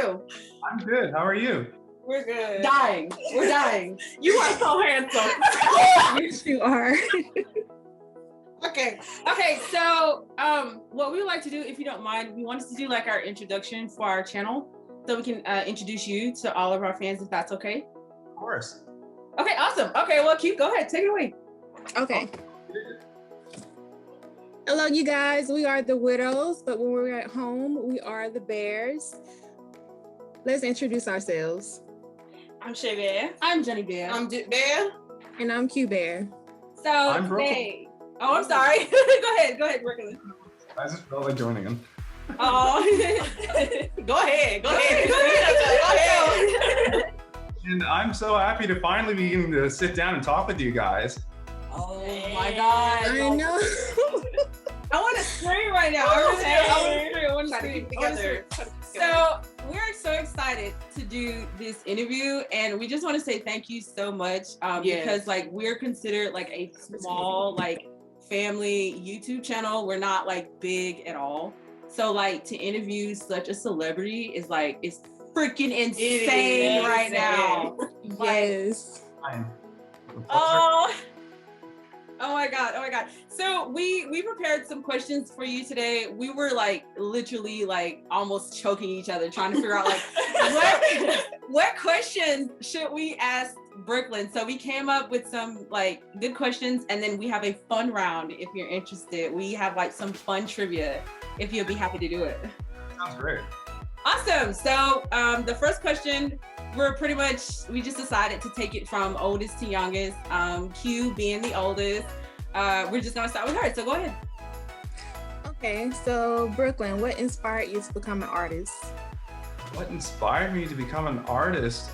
you? I'm good. How are you? We're good. Dying. We're dying. You are so handsome. Yes, you are. Okay. Okay, so what we would like to do, if you don't mind, we want us to do like our introduction for our channel, so we can introduce you to all of our fans, if that's okay. Of course. Okay, awesome. Okay, well, Q, go ahead, take it away. Okay. Hello, you guys. We are the Weir-Dos, but when we're at home, we are the Bears. Let's introduce ourselves. I'm Shay Bear. I'm Jenny Bear. I'm Dip Bear. And I'm Q Bear. So I'm Brooklyn. today, oh, I'm sorry. Go ahead, Brooklyn. I just felt like joining in. Oh, Go ahead. go ahead. And I'm so happy to finally be getting to sit down and talk with you guys. Oh my God. I know. I want to scream right now. I want to scream. Together. So we're so excited to do this interview, and we just want to say thank you so much because like we're considered like a small like family YouTube channel. We're not like big at all. So like to interview such a celebrity is like it's freaking insane right now. Yes. Fine. Oh my God. So we prepared some questions for you today. We were like literally like almost choking each other trying to figure out like what questions should we ask Brooklyn. So we came up with some like good questions, and then we have a fun round if you're interested. We have like some fun trivia if you'll be happy to do it. Sounds great. Awesome. So the first question, we just decided to take it from oldest to youngest. Q being the oldest. We're just gonna start with her. So go ahead. Okay, so Brooklyn, what inspired you to become an artist? What inspired me to become an artist?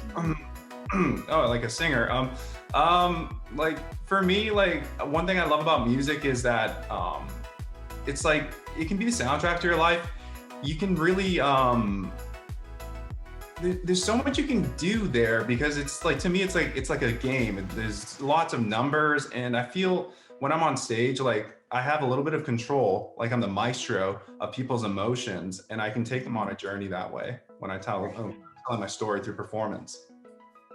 Oh, like a singer. Like for me, like one thing I love about music is that it's like it can be the soundtrack to your life. You can really there's so much you can do there, because it's like, to me, it's like a game. There's lots of numbers, and I feel when I'm on stage, like I have a little bit of control, like I'm the maestro of people's emotions, and I can take them on a journey that way when I telling my story through performance.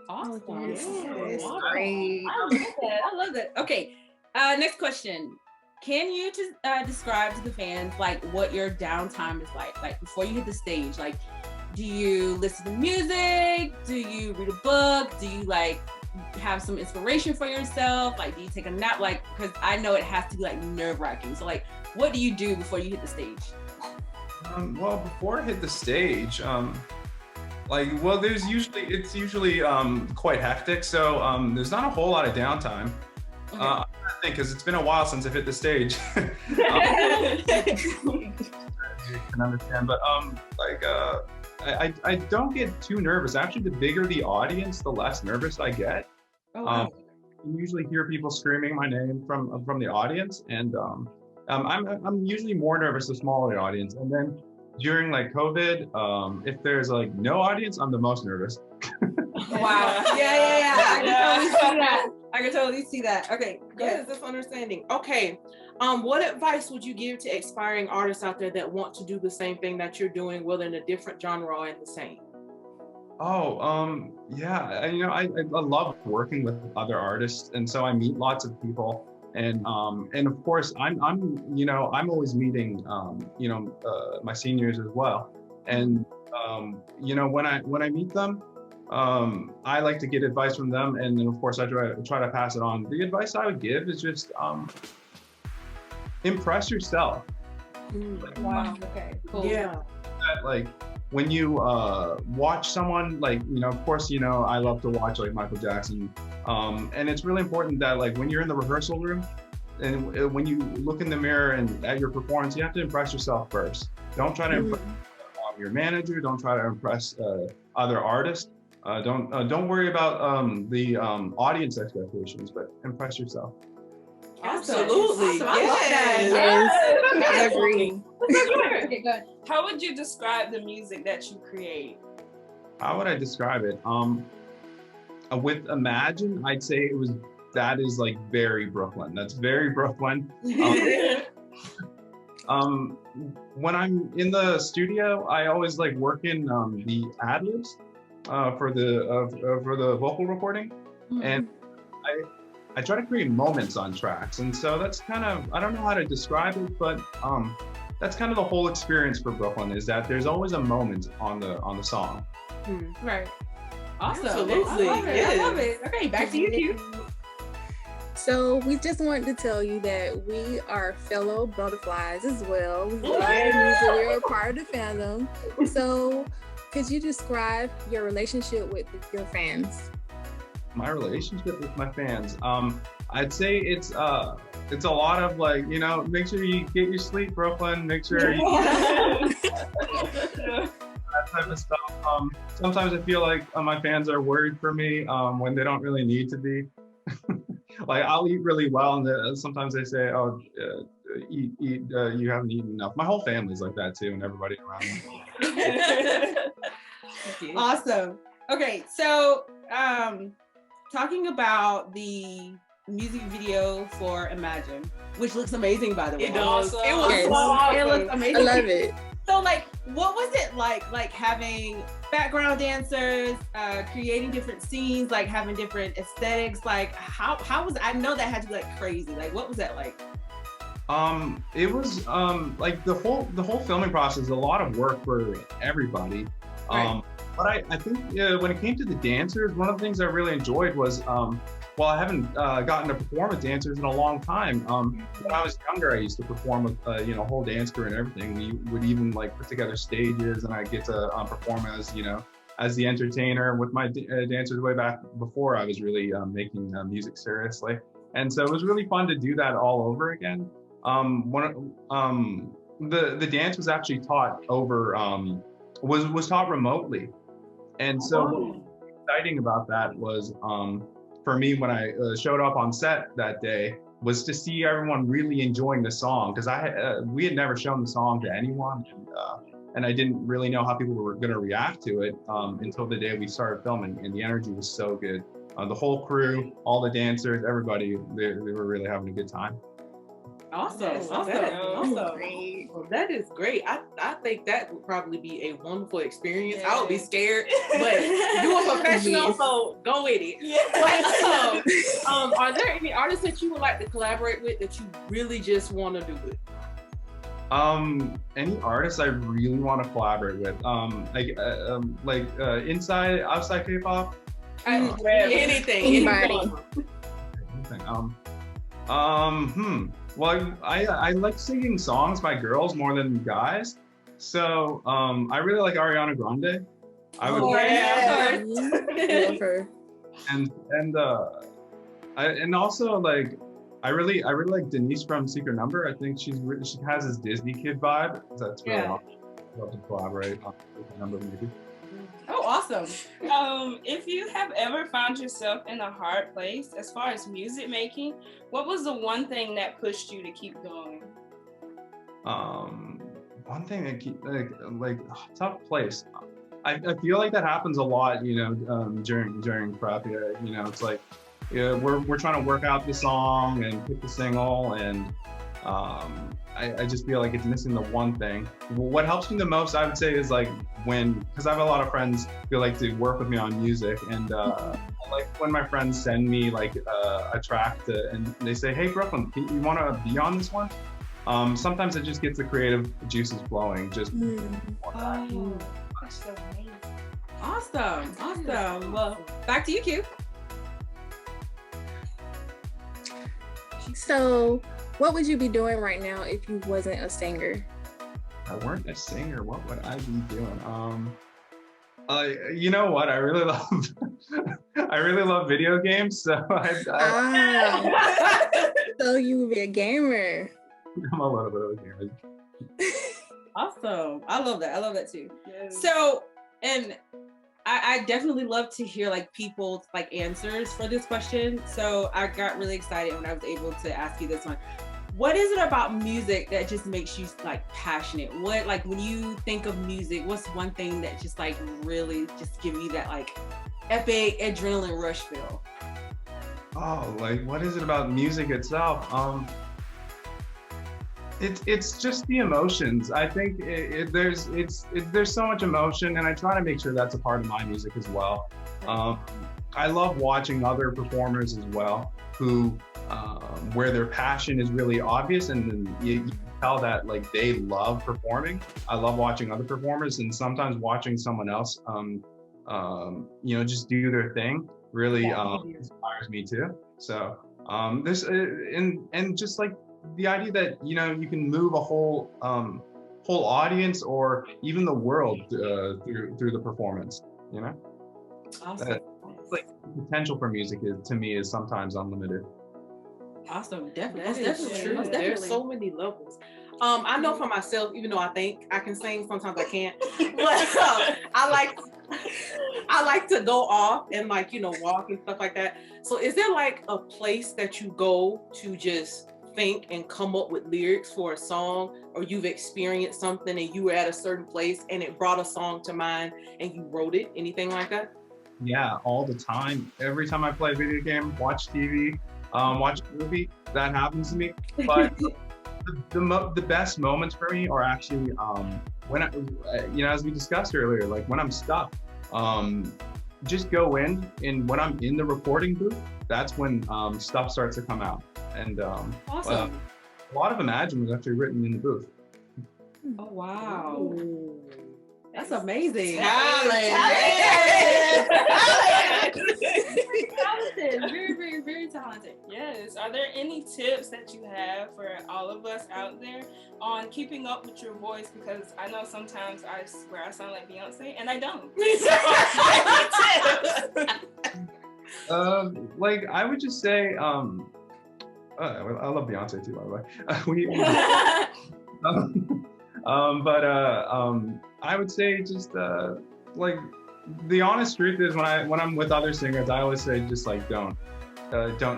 Awesome. Yes, Wow. great. I love that. Okay. Next question. Can you describe to the fans like what your downtime is like before you hit the stage? Like, do you listen to music? Do you read a book? Do you like have some inspiration for yourself? Like, do you take a nap? Like, because I know it has to be like nerve-wracking. So like, what do you do before you hit the stage? Well, before I hit the stage, it's usually quite hectic. So there's not a whole lot of downtime. Okay. I think because it's been a while since I've hit the stage. You can understand, but I don't get too nervous. Actually, the bigger the audience, the less nervous I get. Oh, wow. You usually hear people screaming my name from the audience, and I'm usually more nervous the smaller the audience. And then during like COVID, if there's like no audience, I'm the most nervous. Wow. Yeah. I can totally see that. Okay. Yes, that's understanding. Okay. What advice would you give to aspiring artists out there that want to do the same thing that you're doing, whether in a different genre and the same? Oh, yeah. I love working with other artists, and so I meet lots of people, and of course I'm always meeting my seniors as well, and when I meet them, I like to get advice from them, and then of course I try to pass it on. The advice I would give is just impress yourself. Wow. Okay. Cool. Yeah. That, like, when you watch someone, like, of course, I love to watch like Michael Jackson, and it's really important that like when you're in the rehearsal room and when you look in the mirror and at your performance, you have to impress yourself first. Don't try to impress your manager. Don't try to impress other artists. Don't worry about the audience expectations, but impress yourself. Absolutely. Awesome. Yes. I agree. Okay, good. How would you describe the music that you create? How would I describe it? With Imagine, I'd say that is like very Brooklyn. That's very Brooklyn. When I'm in the studio, I always like work in the ad libs for the vocal recording, and I try to create moments on tracks, and so that's kind of, I don't know how to describe it, but that's kind of the whole experience for Brooklyn, is that there's always a moment on the song. Right. Awesome. Absolutely. I love it. Okay, back to you, Q. So we just wanted to tell you that we are fellow butterflies as well. We love the music. We're a part of the fandom. So could you describe your relationship with your fans? My relationship with my fans, I'd say it's a lot of like, you know, make sure you get your sleep, Brooklyn. Make sure you that type of stuff. Sometimes I feel like my fans are worried for me when they don't really need to be. Like I'll eat really well, and sometimes they say, "Oh, eat, you haven't eaten enough." My whole family's like that too, and everybody around me. Awesome. Okay, so talking about the music video for Imagine, which looks amazing, by the way. It does. Awesome. It was Yes. so awesome. It looks amazing. I love it. So like, what was it like having background dancers, creating different scenes, like having different aesthetics? Like how was, I know that had to be like crazy. Like what was that like? It was like the whole filming process is a lot of work for everybody. Right. But I think when it came to the dancers, one of the things I really enjoyed was, well, I haven't gotten to perform with dancers in a long time. When I was younger, I used to perform with, you know, whole dance crew and everything. We would even like put together stages, and I get to perform as, you know, as the entertainer with my dancers way back before I was really making music seriously. And so it was really fun to do that all over again. The dance was actually taught over, was taught remotely. And so what was exciting about that was, for me, when I showed up on set that day, was to see everyone really enjoying the song, because we had never shown the song to anyone, and I didn't really know how people were going to react to it until the day we started filming, and the energy was so good. The whole crew, all the dancers, everybody, they were really having a good time. Awesome. Awesome. Great. Well, that is great. I think that would probably be a wonderful experience. I would be scared, but you're a professional, so go with it. Are there any artists that you would like to collaborate with that you really just want to do it? Any artists I really want to collaborate with, inside, outside K-pop, Anything. Well, I like singing songs by girls more than guys. So I really like Ariana Grande. I would Love her. and also like I really like Denise from Secret Number. I think she has this Disney kid vibe. That's really awesome. I'd love to collaborate on Secret Number maybe. Oh, awesome. If you have ever found yourself in a hard place as far as music making, what was the one thing that pushed you to keep going? One thing that keep tough place. I feel like that happens a lot, you know, during prep. You know, it's like we're trying to work out the song and pick the single, and I just feel like it's missing the one thing. What helps me the most, I would say, is like because I have a lot of friends who like to work with me on music, and I like when my friends send me like a track and they say, "Hey, Brooklyn, you want to be on this one?" Sometimes it just gets the creative juices flowing. Just That's so amazing. Awesome. Well, back to you, Q. So, what would you be doing right now if you wasn't a singer? If I weren't a singer, what would I be doing? You know what? I really love video games. So So you would be a gamer. I'm a little bit of a gamer. Awesome. I love that. I love that too. Yes. So, and I definitely love to hear like people's like answers for this question. So I got really excited when I was able to ask you this one. What is it about music that just makes you like passionate? What, like when you think of music, what's one thing that just like really just give you that like epic adrenaline rush feel? Oh, like what is it about music itself? It's just the emotions. I think there's so much emotion, and I try to make sure that's a part of my music as well. I love watching other performers as well, who where their passion is really obvious, and then you can tell that like they love performing. I love watching other performers, and sometimes watching someone else, just do their thing really inspires me too. So this and just like the idea that you can move a whole audience or even the world through the performance. Awesome. Like potential for music to me is sometimes unlimited. Awesome. Definitely. That is Definitely. true. Most There's definitely. so many levels. I know for myself, even though I think I can sing, sometimes I can't. But I like to go off and walk and stuff like that. So is there like a place that you go to just think and come up with lyrics for a song, or you've experienced something and you were at a certain place and it brought a song to mind and you wrote it? Anything like that? Yeah, all the time. Every time I play a video game, watch TV, watch a movie, that happens to me. But the best moments for me are actually when as we discussed earlier, like when I'm stuck. Just go in, and when I'm in the recording booth, that's when stuff starts to come out. And Awesome. a lot of Imagine was actually written in the booth. Oh wow. That's amazing. Talented. Very, very, very talented. Yes. Are there any tips that you have for all of us out there on keeping up with your voice? Because I know sometimes I swear I sound like Beyonce, and I don't. Like I would just say, I love Beyonce too, by the way. I would say just like the honest truth is when I'm with other singers, I always say just like don't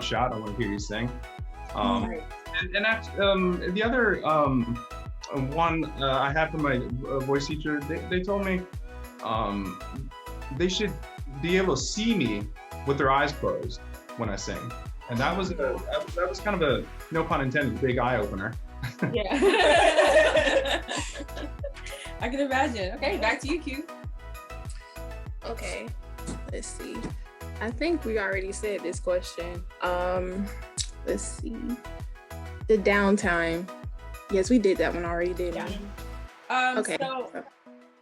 shout. I want to hear you sing. And actually, the other one I had from my voice teacher, they told me they should be able to see me with their eyes closed when I sing, and that was kind of a, no pun intended, big eye opener. Yeah. I can imagine. Okay, back to you, Q. Okay, let's see. I think we already said this question. Let's see. The downtime. Yes, we did that one already, didn't we? Okay. So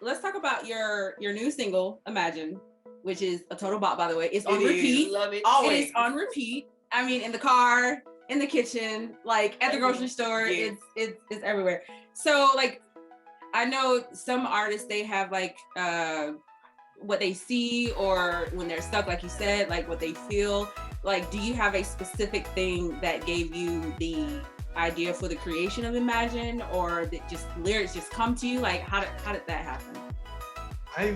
let's talk about your new single, Imagine, which is a total bop, by the way. It's on repeat. Love it. Always. It is on repeat. I mean, in the car, in the kitchen, like at the grocery store, it's everywhere. So like, I know some artists, they have like what they see, or when they're stuck, like you said, like what they feel. Like, do you have a specific thing that gave you the idea for the creation of Imagine, or that just lyrics just come to you? Like, how did that happen? I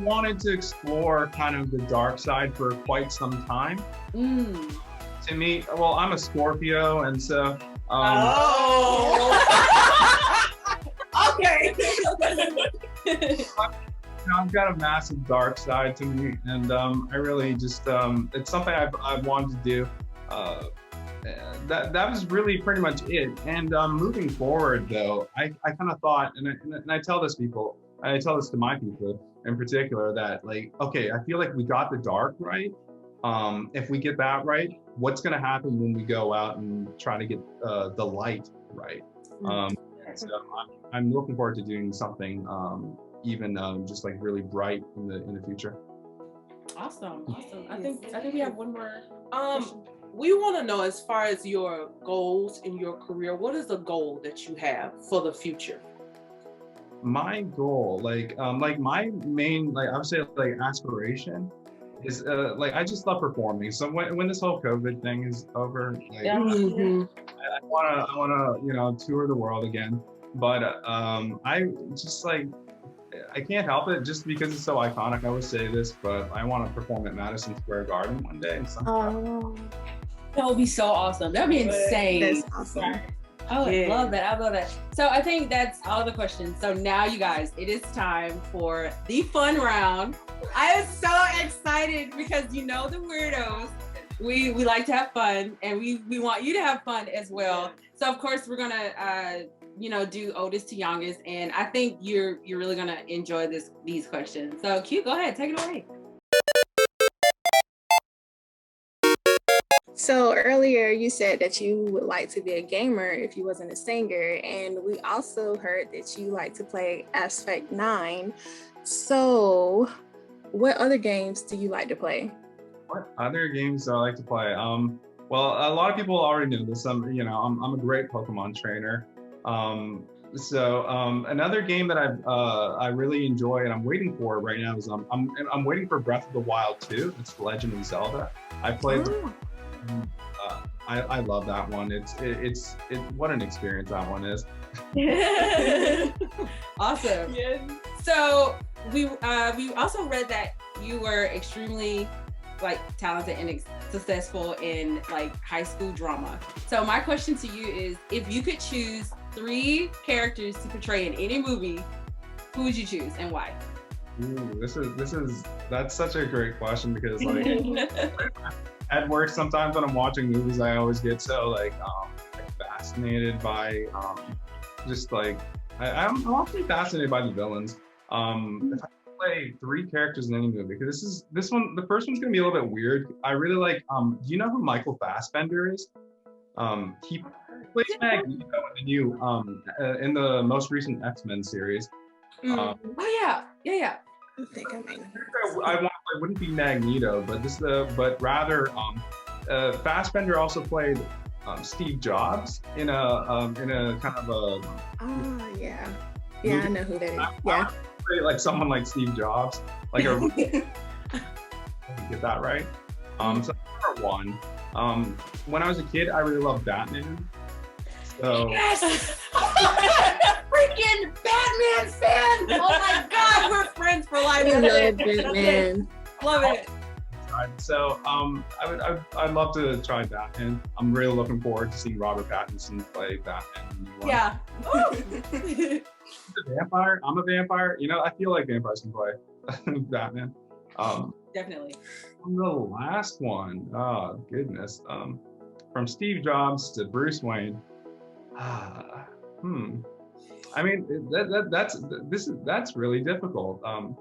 wanted to explore kind of the dark side for quite some time. To me, well, I'm a Scorpio, and so Okay. I've got a massive dark side to me, and I really just it's something I've wanted to do. That was really pretty much it. And moving forward, though, I kind of thought, and I tell this to my people in particular, that like, okay, I feel like we got the dark right. If we get that right, what's going to happen when we go out and try to get the light right? So I'm looking forward to doing something even just like really bright in the future. Awesome. I think we have one more. We want to know, as far as your goals in your career, what is the goal that you have for the future? My goal, like my main, like I would say, like aspiration is like I just love performing. So when this whole COVID thing is over, like, I wanna tour the world again. But I just like, I can't help it just because it's so iconic. I would say this, but I want to perform at Madison Square Garden one day. That would be so awesome. That would be insane. That's awesome. I would love that. I love that. So I think that's all the questions. So now, you guys, it is time for the fun round. I am so excited because the Weir-Dos we like to have fun, and we want you to have fun as well. So of course we're gonna do oldest to youngest, and I think you're really gonna enjoy these questions. So Q, go ahead, take it away. So earlier you said that you would like to be a gamer if you wasn't a singer, and we also heard that you like to play Aspect 9. So what other games do you like to play? What other games do I like to play? Well, a lot of people already know this. I'm a great Pokemon trainer. Another game that I really enjoy and I'm waiting for right now is I'm waiting for Breath of the Wild 2. It's Legend of Zelda. I played. I love that one. It's what an experience that one is. Awesome. Yes. So we also read that you were extremely talented and successful in high school drama. So my question to you is, if you could choose 3 characters to portray in any movie, who would you choose and why? Ooh, that's such a great question, because at work sometimes when I'm watching movies, I always get so fascinated by I'm often fascinated by the villains. If I could play 3 characters in any movie, because the first one's gonna be a little bit weird. I really like do you know who Michael Fassbender is? He plays Magneto in the most recent X-Men series. Oh yeah. I think I might know. I wouldn't be Magneto, but rather Fassbender also played Steve Jobs in a kind of a. Oh yeah, I know who that is. Yeah, like someone like Steve Jobs, like a. Get that right. So number 1. When I was a kid, I really loved Batman. So. Yes. Freaking Batman fan! Oh my God, we're friends for life. I love Batman. Love it. So I'd love to try Batman. I'm really looking forward to seeing Robert Pattinson play Batman. Yeah. He's a vampire. I'm a vampire. I feel like vampires can play Batman. Definitely. The last one. Oh goodness. From Steve Jobs to Bruce Wayne. I mean, that's really difficult. Can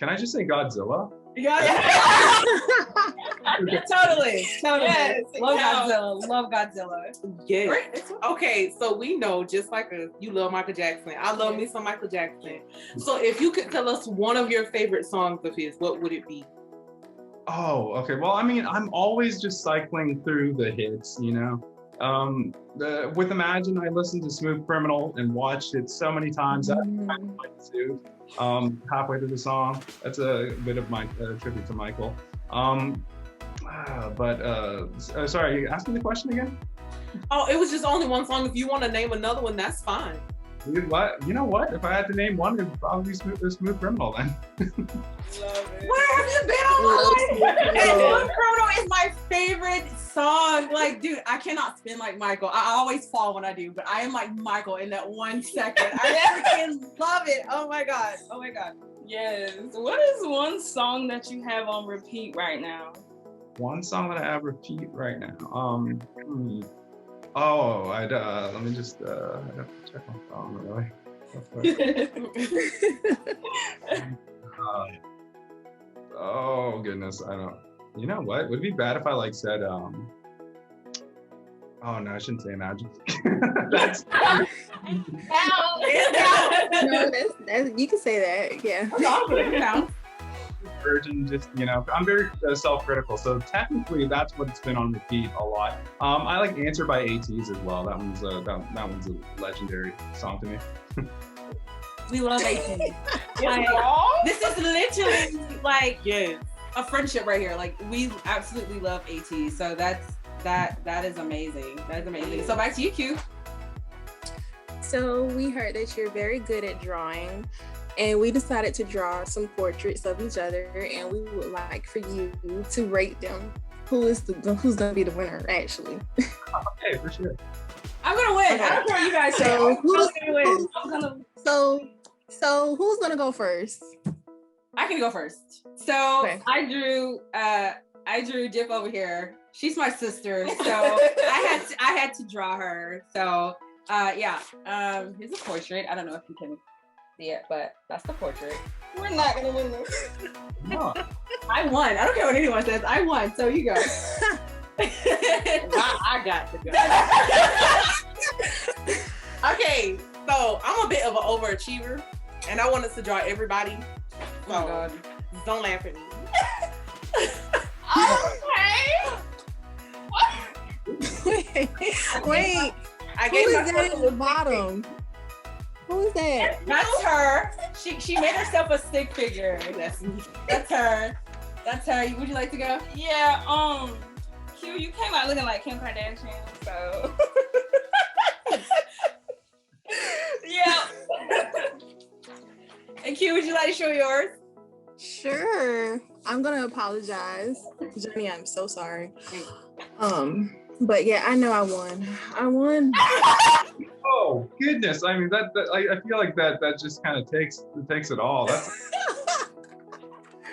I just say Godzilla? Yeah. Totally. Yes, Love Godzilla. Love Godzilla. Yes. Okay, so we know, just like you love Michael Jackson. I love me some Michael Jackson. So if you could tell us one of your favorite songs of his, what would it be? Oh, okay. Well, I mean, I'm always just cycling through the hits, with Imagine, I listened to Smooth Criminal and watched it so many times. That's halfway through the song. That's a bit of my tribute to Michael. Sorry, ask me the question again. Oh, it was just only one song. If you want to name another one, that's fine. You know what? If I had to name one, it'd probably be Smooth Criminal then. Love it. Where have you been all my life? And Smooth Criminal is my favorite song. Dude, I cannot spin like Michael. I always fall when I do, but I am like Michael in that 1 second. I freaking love it. Oh my God. Yes. What is one song that you have on repeat right now? One song that I have repeat right now. Let me just I'd have to check my phone really. Oh goodness, I don't. You know what? Would it be bad if I said oh no, I shouldn't say Imagine. That's no, that's you can say that. Yeah. Virgin, just I'm very self-critical, so technically that's what's been on repeat a lot. I like Answer by ATs as well. That one's a legendary song to me. We love AT. This is literally a friendship right here. We absolutely love AT. So that is amazing. That is amazing. So back to you, Q. So we heard that you're very good at drawing, and we decided to draw some portraits of each other, and we would like for you to rate them. Who's gonna be the winner, actually? Okay, for sure. I'm gonna win. Okay. I don't care what you guys say. So who's gonna win? So who's gonna go first? I can go first. So Okay. I drew I drew Dip over here. She's my sister, so I had to draw her. So yeah, here's a portrait. I don't know if you can see it, but that's the portrait. We're not gonna win this. No. I won. I don't care what anyone says. I won. So you go. I got to go. Okay, so I'm a bit of an overachiever, and I wanted to draw everybody. So Oh my God. don't laugh at me. Okay. Wait, I who gave is myself that a at the little bottom? Who is that? That's her. She made herself a stick figure. That's me. That's her. That's her. Would you like to go? Yeah. Q, you came out looking like Kim Kardashian, so. Yeah. And Q, would you like to show yours? Sure. I'm gonna apologize. Johnny, I'm so sorry. But yeah, I know I won. I won. Oh goodness! I mean, I feel like that just kind of takes it all.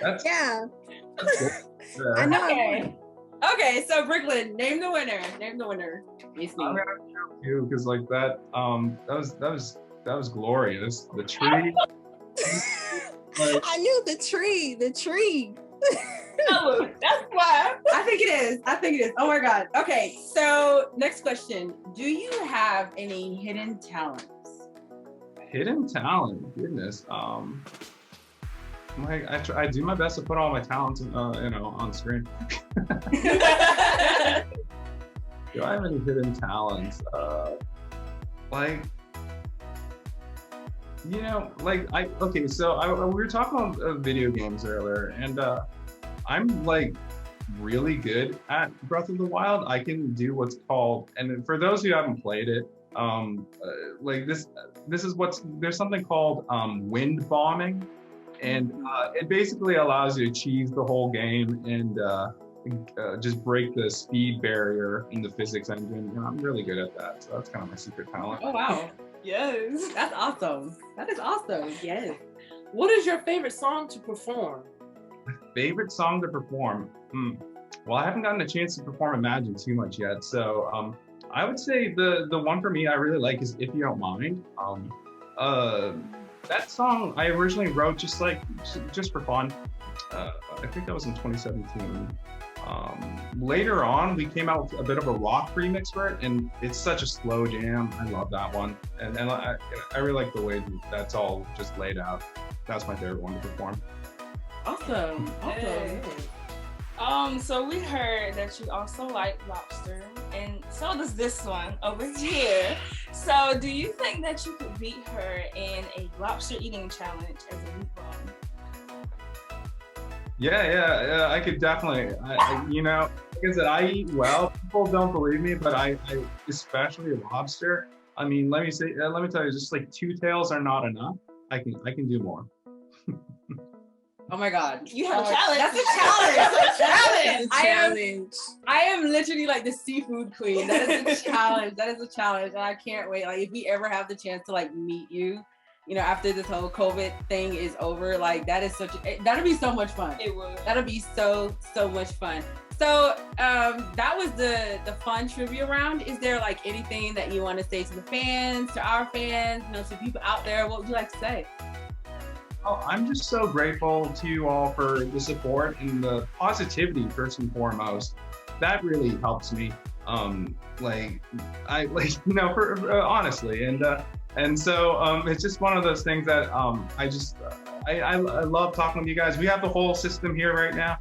That's Yeah. good. I know I Okay. won. Okay, so Brooklyn, name the winner. Name the winner. It's me. I'm gonna show you because like that was glorious. The tree. I knew the tree. The tree. Oh, that's why. I think it is. I think it is. Oh my God. Okay, so next question. Do you have any hidden talents? Hidden talent. Goodness. I do my best to put all my talents, on screen. Do I have any hidden talents? We were talking about video games earlier, and I'm like really good at Breath of the Wild. I can do what's called, and for those who haven't played it, there's something called wind bombing, and it basically allows you to cheese the whole game and just break the speed barrier in the physics engine. And I'm really good at that, so that's kind of my secret talent. Oh wow. Yes. That's awesome. That is awesome. Yes. What is your favorite song to perform? Favorite song to perform? Well, I haven't gotten a chance to perform Imagine too much yet, so I would say the one for me I really like is If You Don't Mind. That song I originally wrote just for fun. I think that was in 2017. Later on, we came out with a bit of a rock remix for it, and it's such a slow jam. I love that one, and I really like the way that's all just laid out. That's my favorite one to perform. Awesome. Hey. So we heard that you also like lobster, and so does this one over here. So do you think that you could beat her in a lobster eating challenge as a meatball? Yeah, I could definitely. Like I said, I eat well. People don't believe me, but I especially lobster. I mean, let me tell you, just like 2 tails are not enough. I can do more. Oh my God. You have a challenge. That's a challenge. That's a challenge. Challenge. I am literally like the seafood queen. That is a challenge. That is a challenge. And I can't wait. Like if we ever have the chance to like meet you, after this whole COVID thing is over, like that'll be so much fun. It would. That'll be so much fun. So that was the fun trivia round. Is there like anything that you want to say to the fans, to our fans, to people out there? What would you like to say? Oh, I'm just so grateful to you all for the support and the positivity first and foremost. That really helps me. Honestly, and so it's just one of those things that I love talking with you guys. We have the whole system here right now,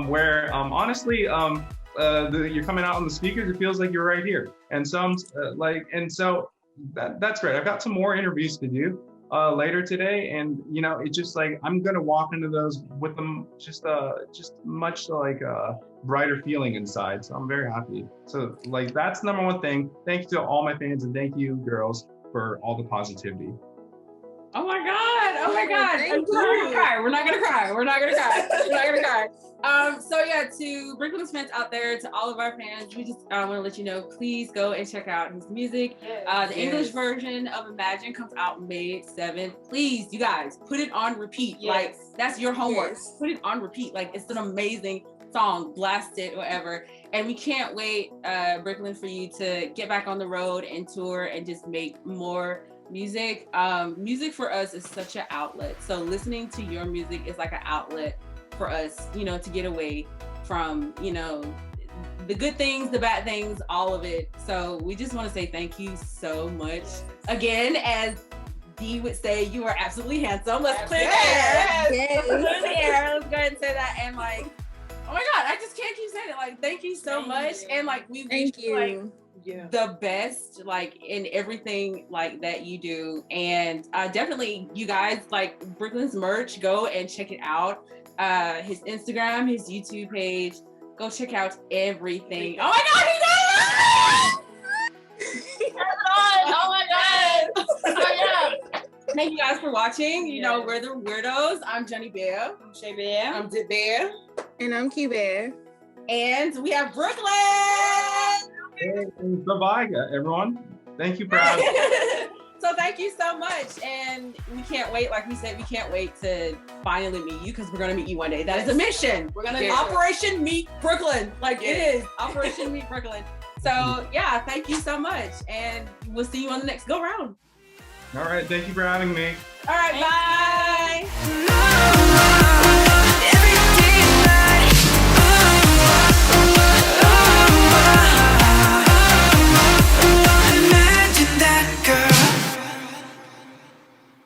where honestly, you're coming out on the speakers. It feels like you're right here, and so that's great. I've got some more interviews to do later today, and it's just like I'm gonna walk into those with them just much like a brighter feeling inside. So I'm very happy. So like that's the number one thing. Thank you to all my fans, and thank you girls for all the positivity. Oh my God. Oh my God. Thank We're not you. gonna cry. We're not gonna cry. We're not gonna cry. We're not gonna cry. So yeah, to Brooklyn's fans out there, to all of our fans, we just want to let you know, please go and check out his music. The English version of Imagine comes out May 7th. Please, you guys, put it on repeat. Yes. Like that's your homework. Yes. Put it on repeat. Like it's an amazing song, blast it, whatever. And we can't wait, Brooklyn, for you to get back on the road and tour and just make more music. Music for us is such an outlet. So listening to your music is like an outlet for us, you know, to get away from, you know, the good things, the bad things, all of it. So we just want to say thank you so much. Again, as Dee would say, you are absolutely handsome. Let's clear the air. Let's clear the air. Let's go ahead and say that. And like, oh my God, I just can't keep saying it. Like, thank you so much. And like, we wish you like the best, like in everything like that you do. And definitely, you guys, like Brooklyn's merch, go and check it out. His Instagram, his YouTube page. Go check out everything. Oh my God, he does it! Oh my God! Oh yeah. Thank you guys for watching. You know, we're the Weir-Dos. I'm Jenny Bear. I'm Shay Bear. I'm Dip Bear. And I'm Q Bear. And we have Brooklyn! Bye-bye, everyone. Thank you for having me. So thank you so much. And we can't wait, like we said, we can't wait to finally meet you because we're going to meet you one day. That is a mission. We're going to Operation Meet Brooklyn. Like it is. Operation Meet Brooklyn. So yeah, thank you so much. And we'll see you on the next go round. All right. Thank you for having me. All right. Bye.